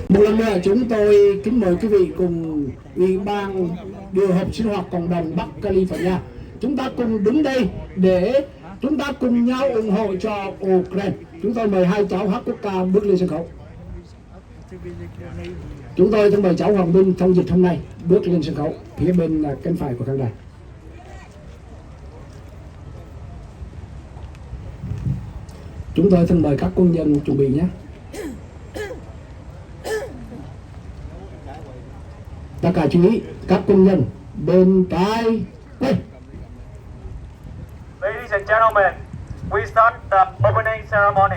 Một lần nữa chúng tôi kính mời quý vị cùng Ủy ban điều hợp sinh hoạt cộng đồng Bắc California, chúng ta cùng đứng đây để chúng ta cùng nhau ủng hộ cho Ukraine. Chúng tôi mời hai cháu hát quốc ca bước lên sân khấu. Chúng tôi thân mời cháu Hoàng Minh thông dịch hôm nay bước lên sân khấu phía bên cánh phải của khán đài. Chúng tôi thân mời các quân nhân chuẩn bị nhé. Tất cả chú ý, các quân nhân bên trái quay. Ladies and gentlemen, we start the opening ceremony.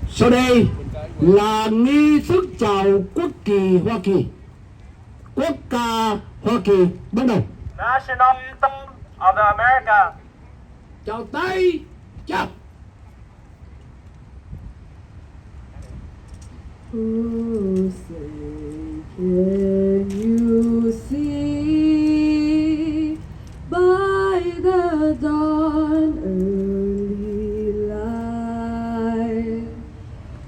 Sau đây là nghi thức chào quốc kỳ Hoa Kỳ. Quốc ca Hoa Kỳ bắt đầu. National Anthem of America. Chào tay, chào. Oh, say, can you see by the dawn early light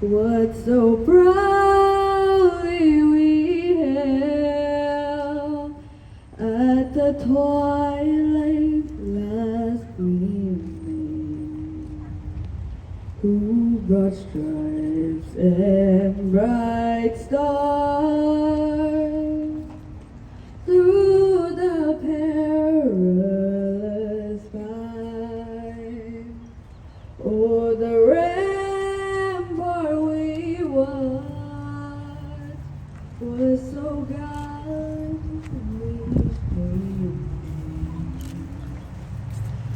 what so proudly we hailed at the twilight last gleaming, who brought stripes and bright stars through the perilous fight. Oh, the rampart we watched was so gallantly streaming,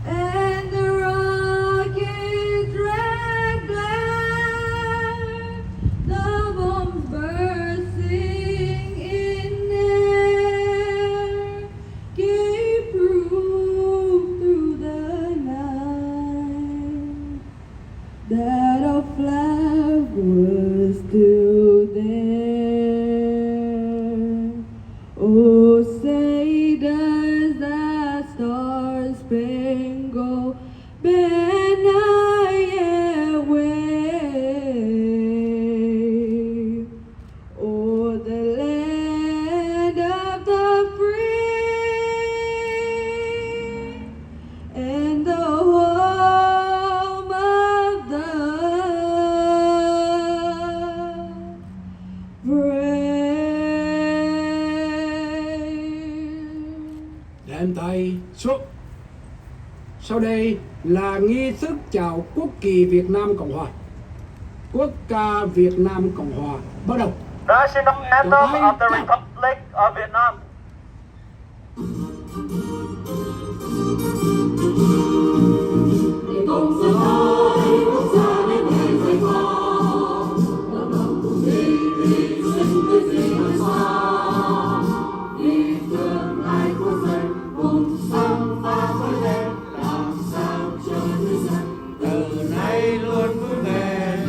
and the rockets red glare, the bombs bursting in air, gave proof through the night that our flag was still there. Oh, say does that star-spangled banner yet wave o'er the land of the free and the home of the brave. Đem tay xuống. Sau đây là nghi thức chào quốc kỳ Việt Nam Cộng Hòa. Quốc ca Việt Nam Cộng Hòa bắt đầu. National Anthem of the Republic of Vietnam. Để cùng dân hai quốc gia đến ngày giải phóng, độc lập cùng đi sinh cái gì mà sao? Vì tương lai của dân cùng sang pha với em, làm sao cho người dân từ nay luôn vững bền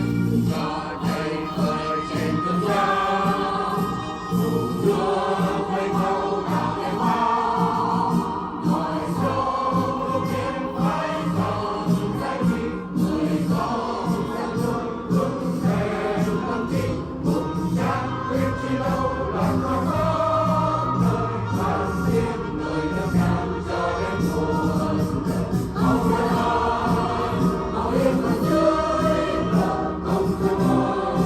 cho thầy khởi trên cương giá, cùng đưa quay thâu đạo em bao, mọi dấu kiếm phải còn giá trị, người con dân luôn vững bền tâm tin, cùng chắc quyết chi lâu làm cho khắp nơi bằng tiếng người nước Nam cho đến mùa xuân. Không phải ai màu yên bên dưới lòng công dân ơi,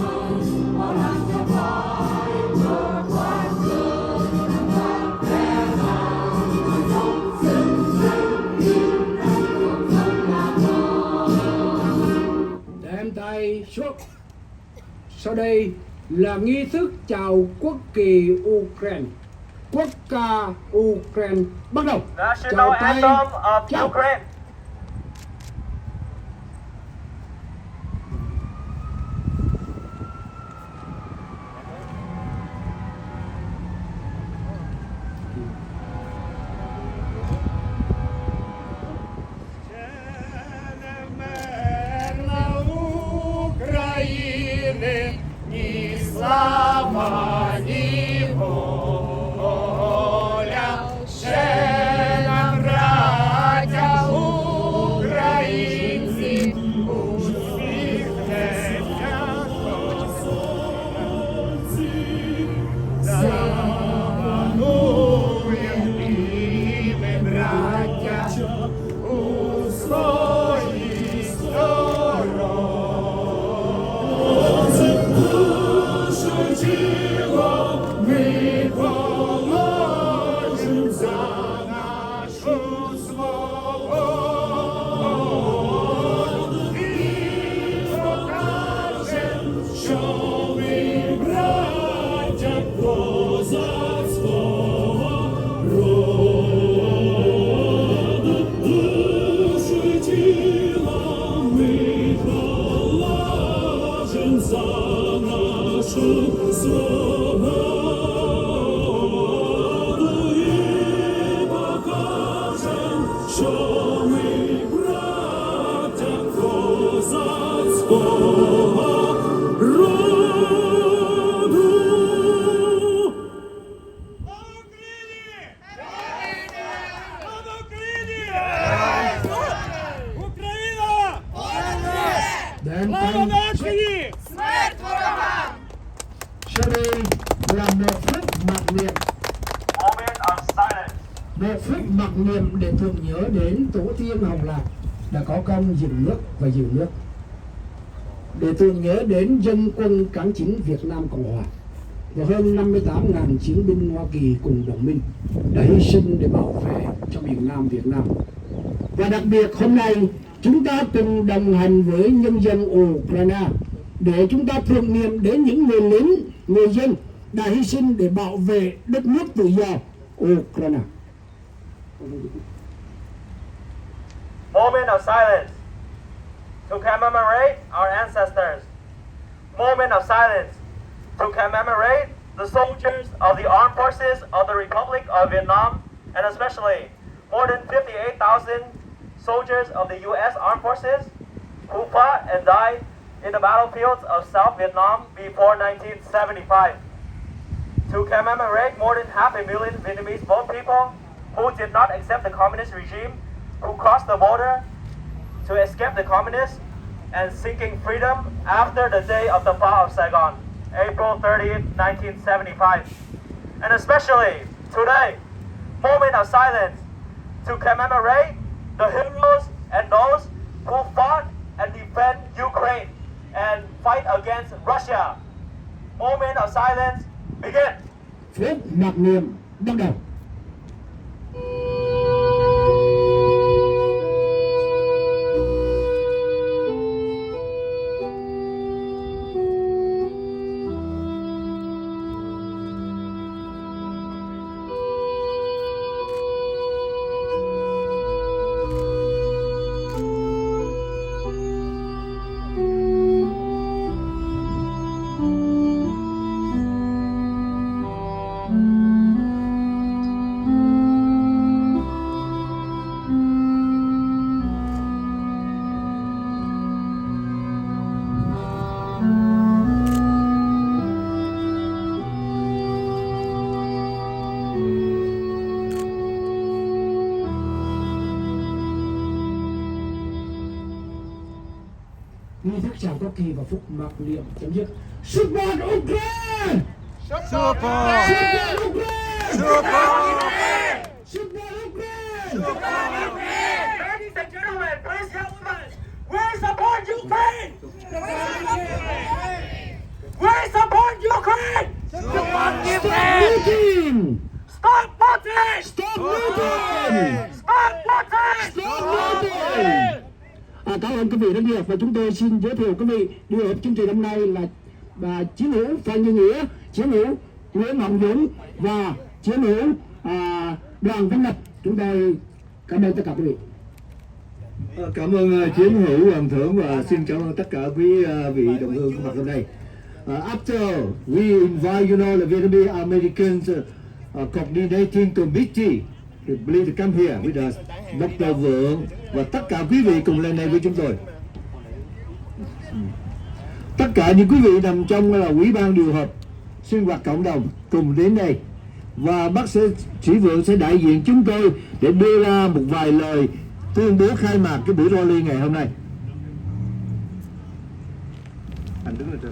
họ đang cho phải vượt qua cơn nắng vàng vẻ vàng, mà sống xứng danh in anh cuộc dân là tôi. Đem tay xuống. Sau đây là nghi thức chào quốc kỳ Ukraine. Quốc ca Ukraine bắt đầu. National Chào tay, Anthem of chào. Ukraine. України, ні слава, ні воля, ще нам, браття українці, усміхнеться сонце. Слава нації! Смерть ворогам! Sau đây là một phút mặc niệm, Moment of silence. một phút mặc niệm để tưởng nhớ đến tổ tiên Hồng Lạc đã có công dựng nước và giữ nước, để tưởng nhớ đến dân quân kháng chính Việt Nam Cộng Hòa và hơn 58.000 chiến binh Hoa Kỳ cùng đồng minh đã hy sinh để bảo vệ cho miền Nam Việt Nam. Và đặc biệt hôm nay chúng ta cùng đồng hành với nhân dân Ukraine để chúng ta tưởng niệm đến những người lính, người dân đã hy sinh để bảo vệ đất nước tự do Ukraine. Moment of silence to commemorate our ancestors. Moment of silence to commemorate the soldiers of the armed forces of the Republic of Vietnam, and especially more than 58,000 soldiers of the U.S. Armed Forces who fought and died in the battlefields of South Vietnam before 1975. To commemorate more than 500,000 Vietnamese boat people who did not accept the communist regime, who crossed the border to escape the communists and seeking freedom after the day of the fall of Saigon, April 30th, 1975. And especially today, moment of silence to commemorate the heroes and those who fought and defend Ukraine and fight against Russia. Moment of silence, begin. Phút mặc niệm bắt đầu. Nghi thức chào quốc kỳ và phúc mặc niệm chấm dứt. Support Ukraine! Support! Support Ukraine! Support! Support Ukraine! Ladies and gentlemen, please help us. We support Ukraine! We support Ukraine! Support Stop looting! Stop voting! Stop looting! Stop voting! Stop looting! Cảm ơn quý vị rất nhiều và chúng tôi xin giới thiệu quý vị điều hợp chương trình hôm nay là chiến hữu Phan Như Nghĩa, chiến hữu Nguyễn Hồng Dũng và chiến hữu Đoàn Văn Lập. Chúng tôi cảm ơn tất cả quý vị. Cảm ơn chiến hữu Hoàng Thưởng và xin cảm ơn tất cả quý vị đồng hương có mặt hôm nay. After we invite the Vietnamese Americans coordinating committee to please come here with us, Dr. Vượng và tất cả quý vị cùng lên đây với chúng tôi. Tất cả những quý vị nằm trong là Ủy ban điều hợp sinh hoạt cộng đồng cùng đến đây và bác sĩ Vượng sẽ đại diện chúng tôi để đưa ra một vài lời tuyên bố khai mạc cái buổi rally ngày hôm nay. Anh đứng ở trên.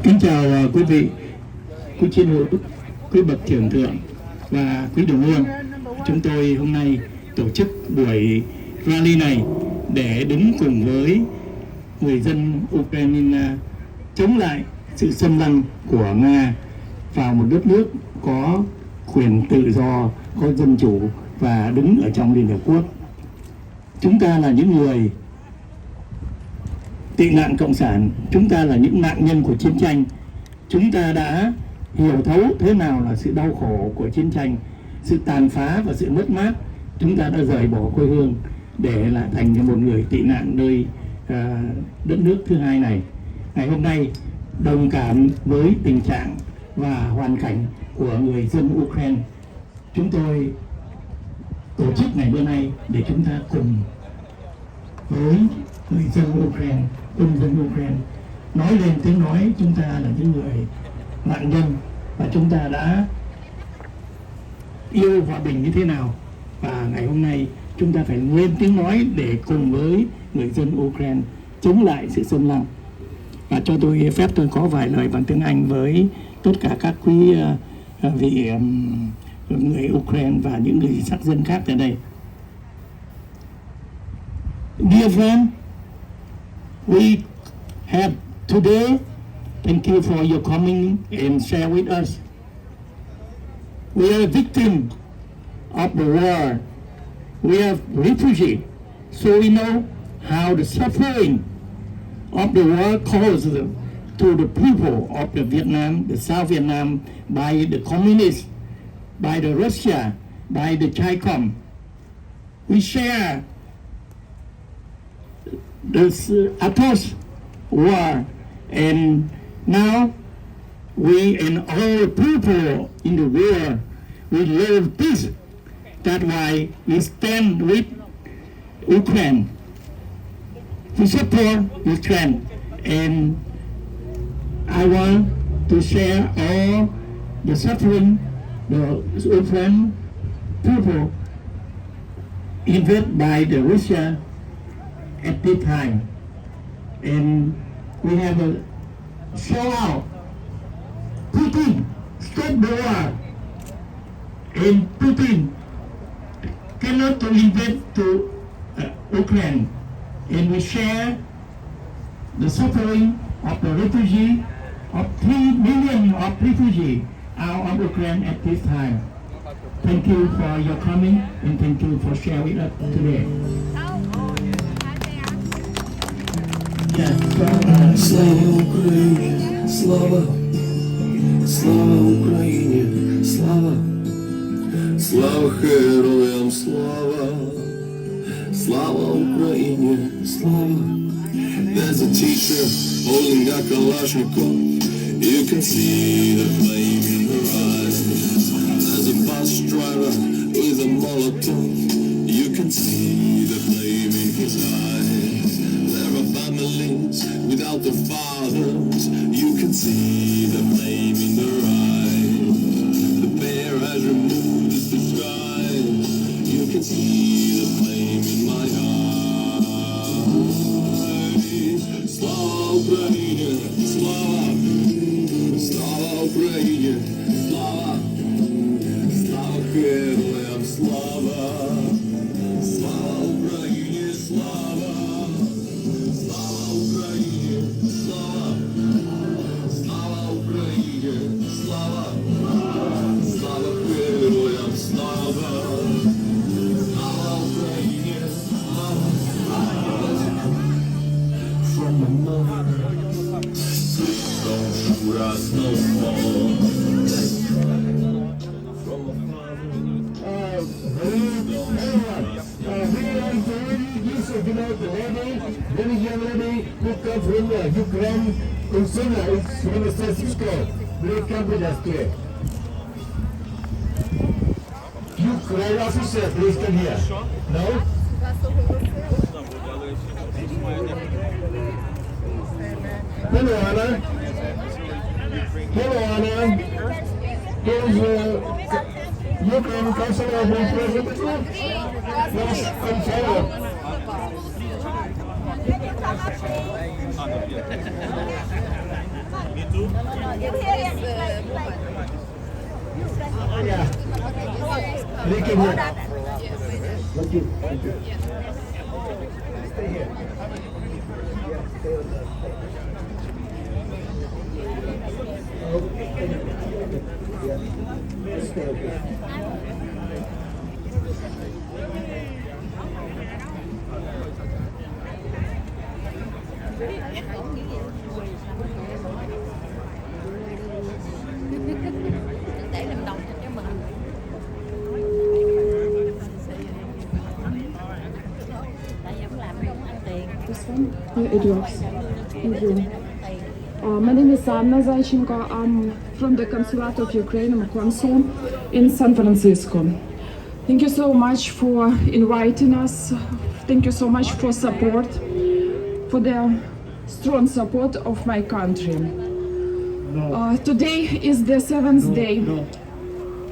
Kính chào quý vị, quý chiến hữu, quý bậc trưởng thượng và quý đồng hương. Chúng tôi hôm nay tổ chức buổi rally này để đứng cùng với người dân Ukraine chống lại sự xâm lăng của Nga vào một đất nước có quyền tự do, có dân chủ và đứng ở trong Liên Hợp Quốc. Chúng ta là những người tị nạn cộng sản, chúng ta là những nạn nhân của chiến tranh. Chúng ta đã hiểu thấu thế nào là sự đau khổ của chiến tranh, sự tàn phá và sự mất mát, chúng ta đã rời bỏ quê hương để là thành một người tị nạn nơi đất nước thứ hai này. Ngày hôm nay đồng cảm với tình trạng và hoàn cảnh của người dân Ukraine, chúng tôi tổ chức ngày bữa nay để chúng ta cùng với người dân Ukraine, quân dân Ukraine nói lên tiếng nói chúng ta là những người nạn nhân và chúng ta đã yêu hòa bình như thế nào, và ngày hôm nay chúng ta phải lên tiếng nói để cùng với người dân Ukraine chống lại sự xâm lăng. Và cho tôi phép tôi có vài lời bằng tiếng Anh với tất cả các quý vị người Ukraine và những người sắc dân khác tại đây. Dear friend, we have today, thank you for your coming and share with us. We are a victim of the war. We are refugees, so we know how the suffering of the war caused to the people of the Vietnam, the South Vietnam, by the communists, by the Russia, by the Chicom. We share this Athos war, and now we and all people in the world, we live peace. That's why we stand with Ukraine. We support Ukraine, and I want to share all the suffering the Ukraine people invaded by the Russia at this time, and we have a show out. Putin stop the war, and Putin cannot to invade to Ukraine, and we share the suffering of the refugee, of 3 million of refugees out of Ukraine at this time. Thank you for your coming, and thank you for sharing with us today. Yes, Слава Україні, слава, слава Україні, слава, слава героям, слава, слава Україні, слава. There's a teacher holding a Kalashnikov. You can see the flame in her eyes. There's a bus driver with a Molotov. You can see the flame in his eyes. There are families without their fathers. You can see the flame in their eyes. The bear has removed his disguise. You can see the flame in my eyes. Slava Ukraine, Slava, Slava Ukraine, Slava, Slava героям, Slava, Slava Ukraine, Slava, Slava Ukraine, Slava, Slava Ukraine, Slava, Slava героям, Slava, Slava Ukraine, Slava. From my mother, don't shoot us no more. From my father, very young lady who comes from Ukraine, Ursula, is from San Francisco. Will come with us today. Ukraine officer, please come here. No? Hello, Anna. Hello, Anna. Here's Ukraine consular representative. Yes, come forward. Yeah. They can hear. Thank you. Thank you. Stay here. Stay okay. it works. Thank you. My name is Anna Zaychenko. I'm from the Consulate of Ukraine. I'm a consul in San Francisco. Thank you so much for inviting us. Thank you so much for support, for the strong support of my country. Today is the seventh day.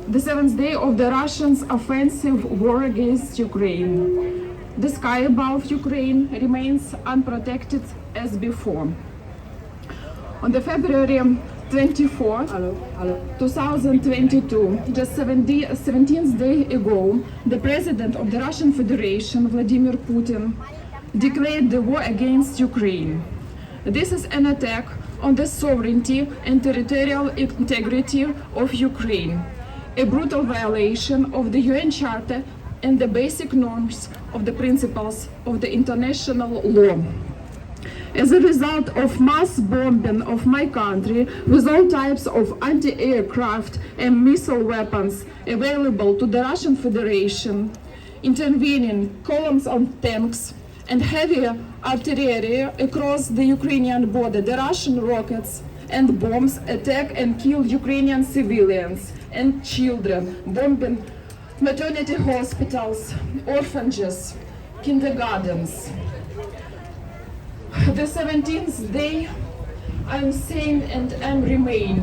The seventh day of the Russians' offensive war against Ukraine. The sky above Ukraine remains unprotected as before. On the February 24, 2022, just 17th day ago, the President of the Russian Federation, Vladimir Putin, declared the war against Ukraine. This is an attack on the sovereignty and territorial integrity of Ukraine, a brutal violation of the UN Charter and the basic norms of the principles of the international law. As a result of mass bombing of my country with all types of anti-aircraft and missile weapons available to the Russian Federation, intervening columns of tanks and heavy artillery across the Ukrainian border, the Russian rockets and bombs attack and kill Ukrainian civilians and children, bombing maternity hospitals, orphanages, kindergartens. The 17th day, I'm saying and am remain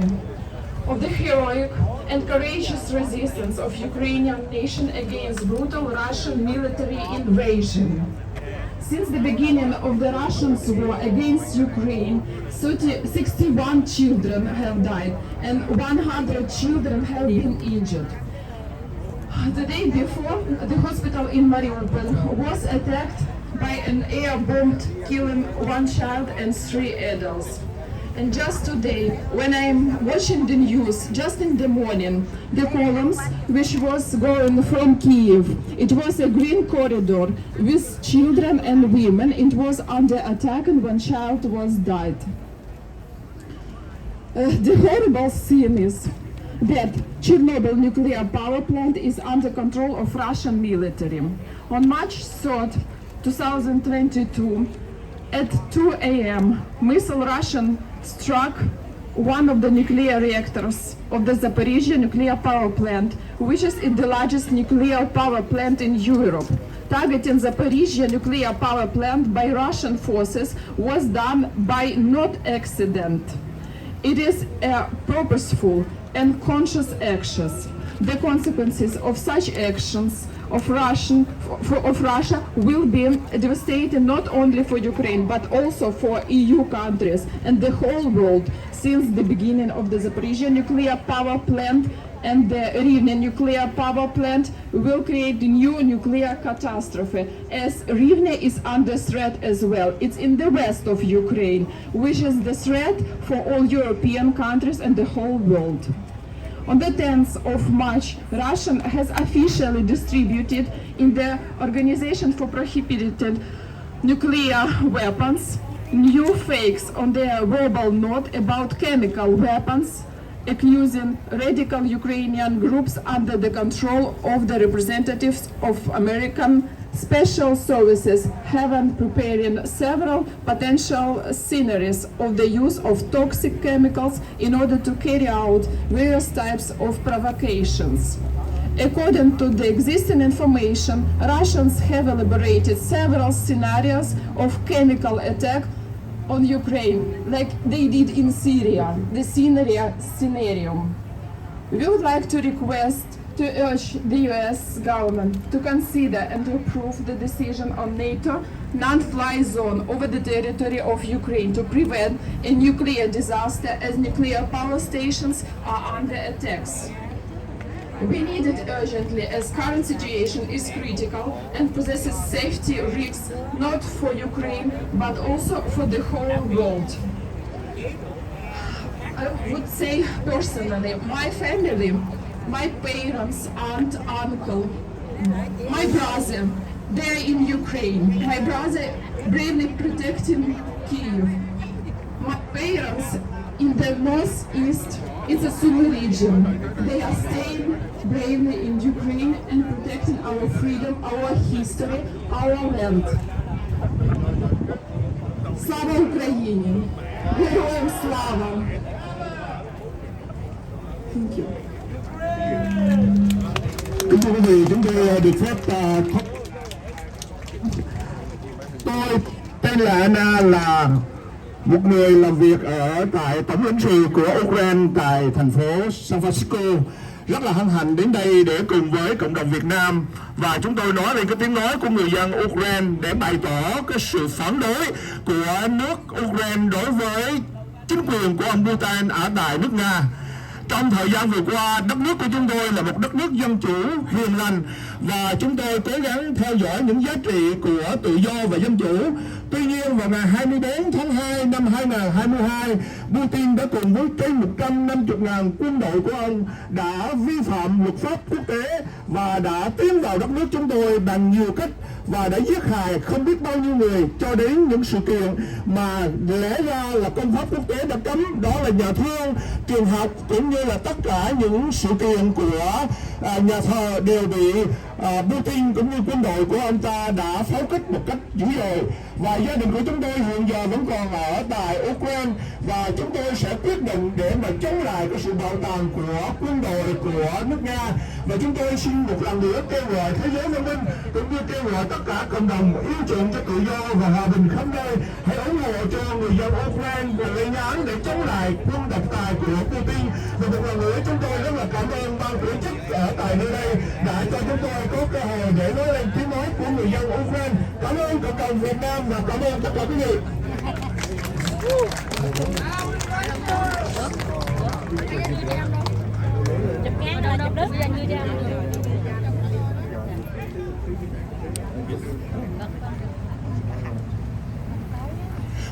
of the heroic and courageous resistance of Ukrainian nation against brutal Russian military invasion. Since the beginning of the Russians' war against Ukraine, 61 children have died and 100 children have been injured. The day before, the hospital in Mariupol was attacked by an air bomb, killing 1 child and 3 adults. And just today, when I'm watching the news, just in the morning, the columns which was going from Kiev, it was a green corridor with children and women. It was under attack and 1 child was died. The horrible scene is that Chernobyl nuclear power plant is under control of Russian military. On March 3rd, 2022, at 2 a.m., missile Russian struck one of the nuclear reactors of the Zaporizhzhia nuclear power plant, which is the largest nuclear power plant in Europe. Targeting Zaporizhzhia nuclear power plant by Russian forces was done by not accident. It is a purposeful and conscious actions. The consequences of such actions of Russia will be devastating not only for Ukraine but also for EU countries and the whole world, since the beginning of the Zaporizhzhia nuclear power plant and the Rivne nuclear power plant will create a new nuclear catastrophe, as Rivne is under threat as well. It's in the west of Ukraine, which is the threat for all European countries and the whole world. On the 10th of March, Russia has officially distributed in the Organization for Prohibited Nuclear Weapons new fakes on their verbal note about chemical weapons, accusing radical Ukrainian groups under the control of the representatives of American Special Services, having preparing several potential scenarios of the use of toxic chemicals in order to carry out various types of provocations. According to the existing information, Russians have elaborated several scenarios of chemical attack on Ukraine, like they did in Syria, the scenario. We would like to request to urge the US government to consider and to approve the decision on NATO non-fly zone over the territory of Ukraine to prevent a nuclear disaster, as nuclear power stations are under attacks. We need it urgently, as current situation is critical and possesses safety risks not for Ukraine but also for the whole world. I would say personally, my family, my parents, aunt, uncle, my brother, they're in Ukraine. My brother bravely protecting Kiev. My parents in the northeast, it's a Sulu region. They are staying bravely in Ukraine and protecting our freedom, our history, our land. Слава Україні! Героям слава! Thank you. Kính thưa quý vị, chúng tôi được phép tôi tên là Anna, là một người làm việc ở tại tổng lãnh sự của Ukraine tại thành phố San Francisco. Rất là hân hạnh đến đây để cùng với cộng đồng Việt Nam và chúng tôi nói lên cái tiếng nói của người dân Ukraine để bày tỏ cái sự phản đối của nước Ukraine đối với chính quyền của ông Putin ở tại nước Nga. Trong thời gian vừa qua, đất nước của chúng tôi là một đất nước dân chủ, hiền lành và chúng tôi cố gắng theo dõi những giá trị của tự do và dân chủ. Tuy nhiên, vào ngày 24 tháng 2 năm 2022, Putin đã cùng với trên 150.000 quân đội của ông đã vi phạm luật pháp quốc tế và đã tiến vào đất nước chúng tôi bằng nhiều cách và đã giết hại không biết bao nhiêu người, cho đến những sự kiện mà lẽ ra là công pháp quốc tế đã cấm, đó là nhà thương, trường học cũng như là tất cả những sự kiện của nhà thờ đều bị Putin cũng như quân đội của ông ta đã pháo kích một cách dữ dội. Và gia đình của chúng tôi hiện giờ vẫn còn ở tại Ukraine và chúng tôi sẽ quyết định để mà chống lại cái sự bạo tàn của quân đội của nước Nga. Và chúng tôi xin một lần nữa kêu gọi thế giới văn minh cũng như kêu gọi tất cả cộng đồng yêu chuộng cho tự do và hòa bình khắp nơi hãy ủng hộ cho người dân Ukraine và lên án để chống lại quân độc tài của Putin. Và một lần nữa chúng tôi rất là cảm ơn ban tổ chức ở tại nơi đây đã cho chúng tôi có cơ hội để nói lên tiếng nói của người dân Ukraine. Cảm ơn cộng đồng Việt Nam và cảm ơn tất cả quý vị.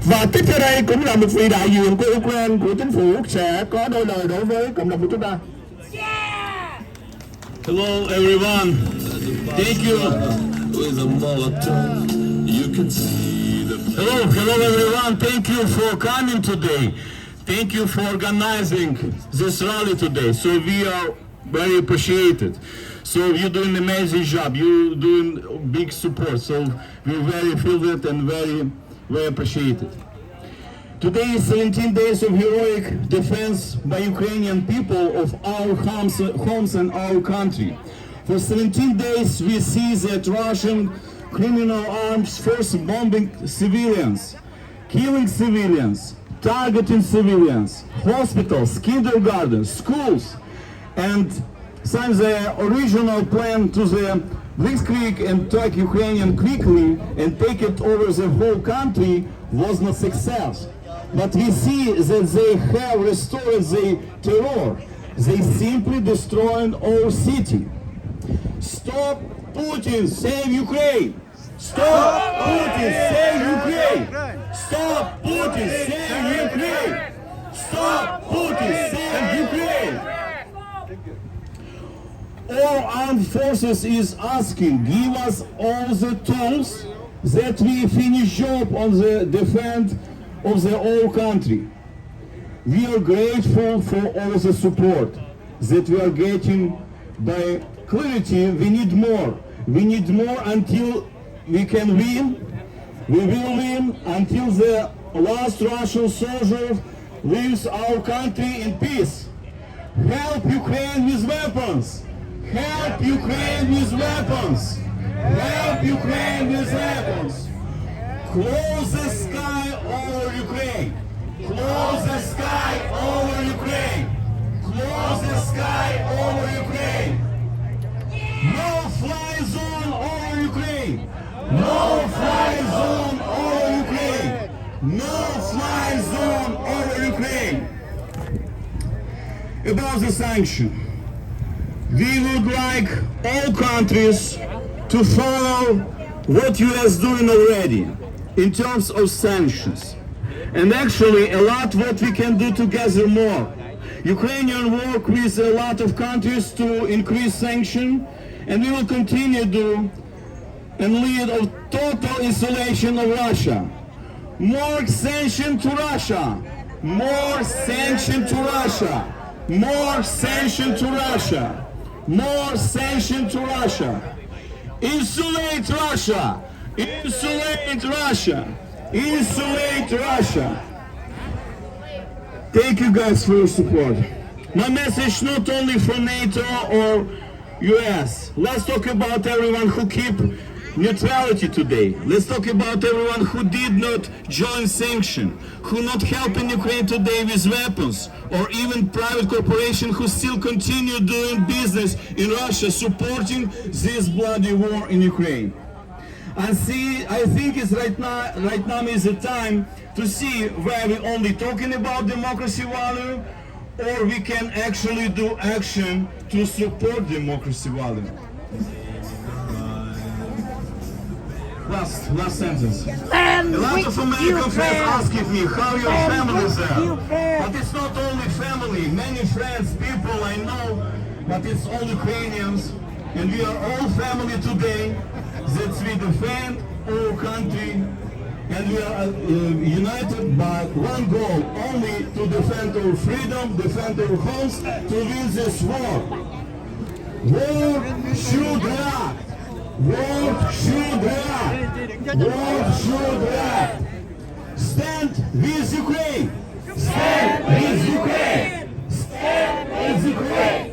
Và tiếp theo đây cũng là một vị đại diện của Ukraine, của chính phủ sẽ có đôi lời đối với cộng đồng của chúng ta. Hello everyone, thank you. Hello everyone, thank you for coming today. Thank you for organizing this rally today. So we are very appreciated. So you're doing an amazing job. You're doing big support. So we very feel it and very appreciated. Today is 17 days of heroic defense by Ukrainian people of our homes and our country. For 17 days we see that Russian criminal arms force bombing civilians, killing civilians, targeting civilians, hospitals, kindergartens, schools, and since the original plan to the Blitzkrieg and take Ukrainian quickly and take it over the whole country was not success. But we see that they have restored the terror. They simply destroyed our city. Stop Putin, save Ukraine! Stop Putin, save Ukraine! Stop Putin, save Ukraine! Stop Putin, save Ukraine! All armed forces is asking, give us all the tools that we finish job on the defense of the whole country. We are grateful for all the support that we are getting by clarity. We need more. We need more until we can win. We will win until the last Russian soldier leaves our country in peace. Help Ukraine with weapons. Help Ukraine with weapons. Help Ukraine with weapons. Close the sky over Ukraine. Close the sky over Ukraine. Close the sky over Ukraine. No fly zone over Ukraine. No fly zone over Ukraine. No fly zone over Ukraine. About the sanction, we would like all countries to follow what US doing already in terms of sanctions. And actually a lot what we can do together more. Ukrainian work with a lot of countries to increase sanction, and we will continue to and lead of total isolation of Russia. More sanction to Russia. More sanction to Russia. More sanction to Russia. More sanction to Russia. Insulate Russia. Insulate Russia. Insulate Russia. Thank you guys for your support. My message not only for NATO or US. Let's talk about everyone who keep neutrality today. Let's talk about everyone who did not join sanction, who not helping Ukraine today with weapons, or even private corporation who still continue doing business in Russia, supporting this bloody war in Ukraine. I think it's right now is the time to see where we only talking about democracy value, or we can actually do action to support democracy value. Last sentence. A lot of American friends asking me how your families are. But it's not only family, many friends, people I know, but it's all Ukrainians. And we are all family today, that we defend our country. And we are united by one goal, only to defend our freedom, defend our homes, to win this war. War should act. War should act. War should act. Stand with Ukraine. Stand with Ukraine. Stand with Ukraine.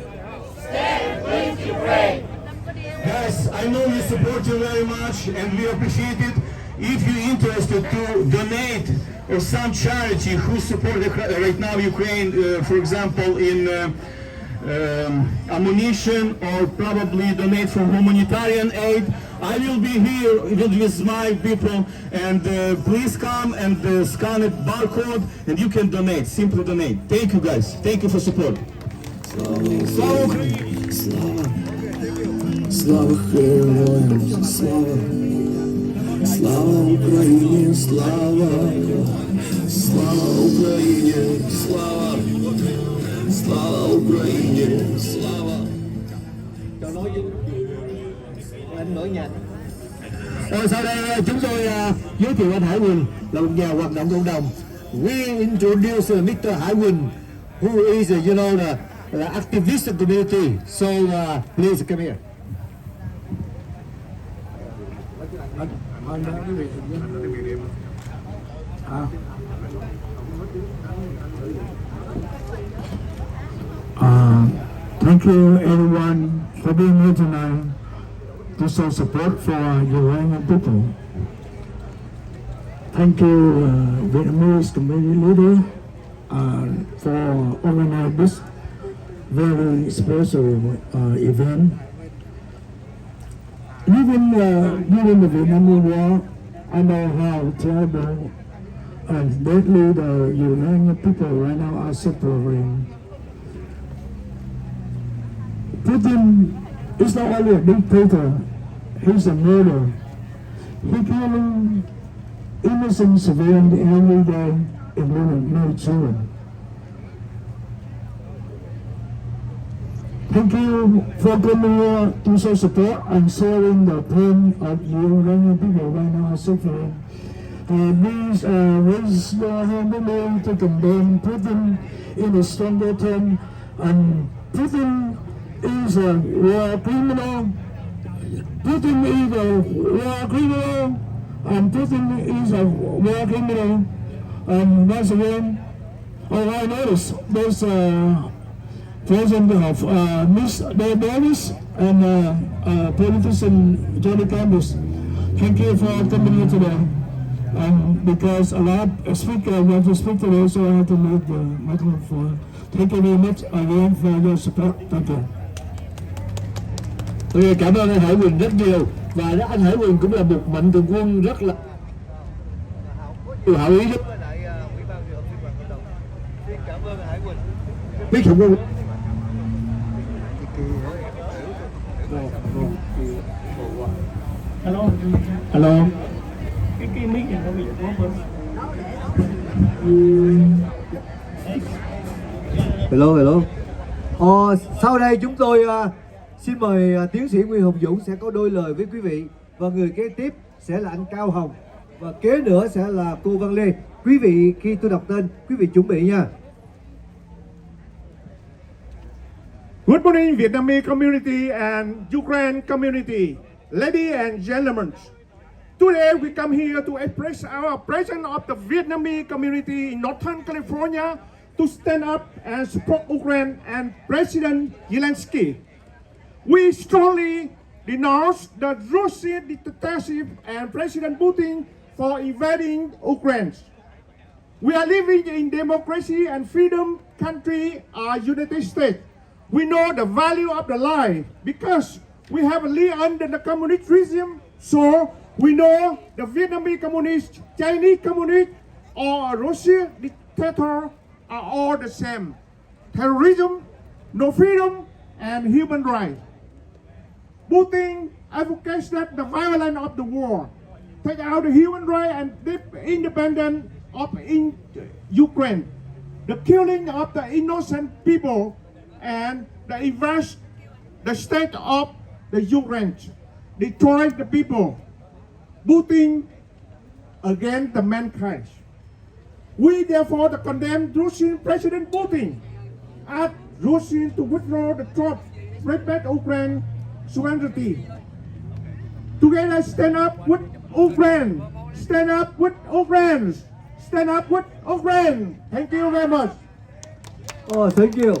Stand with Ukraine. Guys, I know you support you very much, and we appreciate it. If you're interested to donate or some charity who support right now Ukraine, for example, in ammunition, or probably donate for humanitarian aid, I will be here with my people, and please come and scan it barcode, and you can donate, simply donate. Thank you guys, thank you for support. Слава Україні! Слава героям, слава, слава Україні, слава, слава Україні, слава, слава Україні, слава. Rồi sau đây chúng tôi giới thiệu anh Hải Quỳnh là một nhà hoạt động cộng đồng. We introduce Mr. Hải Quỳnh, who is the activist community. So please come here. Thank you everyone for being here tonight to show support for Ukrainian people. Thank you Vietnamese community leader for organizing this very special event. Even during the Vietnamese War, I know how terrible and deadly the Ukrainian people right now are suffering. Putin is not only a dictator, he's a murderer. He killing innocent civilians every day, including no children. Thank you for coming here to show support and sharing the pain of Ukrainian people right now are suffering. Please raise your hand below to condemn Putin in a stronger term. And Putin is a war criminal. Putin is a war criminal. And Putin is a war criminal. And once again, I noticed there's President of Miss Davis and politician Johnny Campbell. Thank you for coming here today. And because a lot of speakers want to speak today, so I have to make the microphone. Thank you very much again for your support. Thank you. Tôi cảm ơn anh Hải Quỳnh rất nhiều, và anh Hải Quỳnh cũng là một mạnh thường quân rất là hảo ý. Biết không quân. Hello. Hello. Cái mic này nó bị có Hello, hello. Sau đây chúng tôi xin mời tiến sĩ Nguyễn Hồng Dũng sẽ có đôi lời với quý vị, và người kế tiếp sẽ là anh Cao Hồng, và kế nữa sẽ là cô Văn Lê. Quý vị khi tôi đọc tên, quý vị chuẩn bị nha. Good morning, Vietnamese community and Ukraine community. Ladies and gentlemen, Today we come here to express our presence of the Vietnamese community in Northern California to stand up and support Ukraine and President Zelensky. We strongly denounce the Russian dictatorship and President Putin for invading Ukraine. We are living in democracy and freedom country, United States. We know the value of the life because we have lived under the communist regime. So we know the Vietnamese communist, Chinese communist, or Russian dictator are all the same. Terrorism, no freedom, and human rights. Putin advocates that the violence of the war take out the human rights and the independence of Ukraine, the killing of the innocent people, and the invest the state of the Ukraine, destroy the people, Putin against the mankind. We therefore condemn Russian President Putin, ask Russia to withdraw the troops, respect Ukraine sovereignty. Together stand up with Ukraine, stand up with Ukraine, stand up with Ukraine. Thank you very much. Thank you.